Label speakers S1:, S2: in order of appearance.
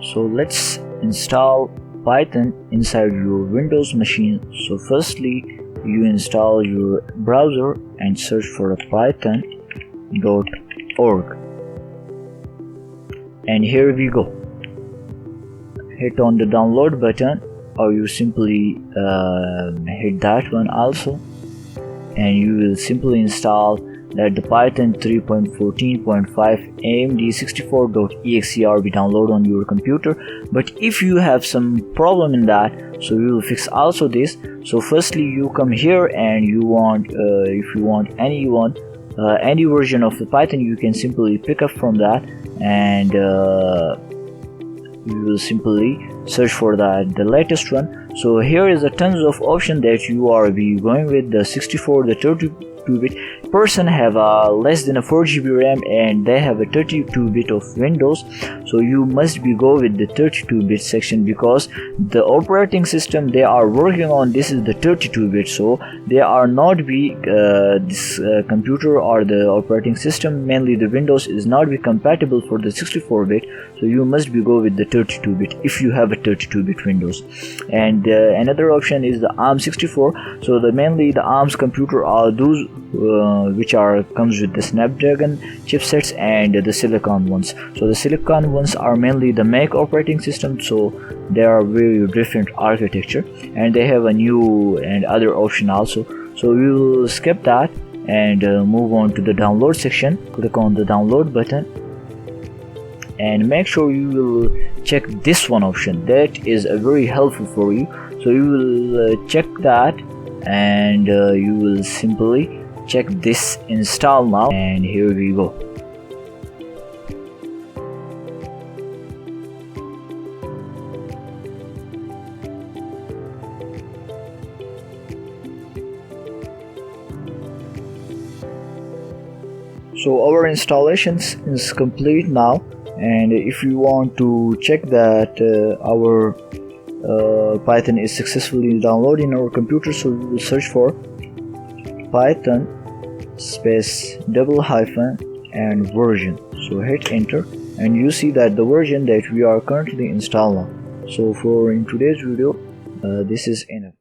S1: So let's install Python inside your Windows machine. So firstly, you install your browser and search for python.org, and here we go. Hit on the download button, or you simply hit that one also, and you will simply install that the Python 3.14.5 AMD64.exe download on your computer. But if you have some problem in that, so we will fix also this. So firstly, you come here and you want if you want any version of the Python, you can simply pick up from that, and you will simply search for that the latest one. So here is a tons of option that you are going with the 64, the 32-bit. Person have less than a 4 GB RAM and they have a 32-bit of Windows, so you must go with the 32-bit section, because the operating system they are working on, this is the 32-bit, so they are not this computer or the operating system, mainly the Windows, is not compatible for the 64-bit, so you must go with the 32-bit if you have a 32-bit Windows. And another option is the ARM64. so mainly the ARM's computer are those which comes with the Snapdragon chipsets and the Silicon ones. So the Silicon ones are mainly the Mac operating system, so they are very different architecture, and they have a new and other option also. So we will skip that and move on to the download section. Click on the download button and make sure you will check this one option, that is very helpful for you. So you will check that, and you will simply check this install now, and here we go. So our installations is complete now, and if you want to check that our Python is successfully downloaded in our computer, so we will search for Python space double hyphen and version. So hit enter, and you see that the version that we are currently installing. So for in today's video, this is enough.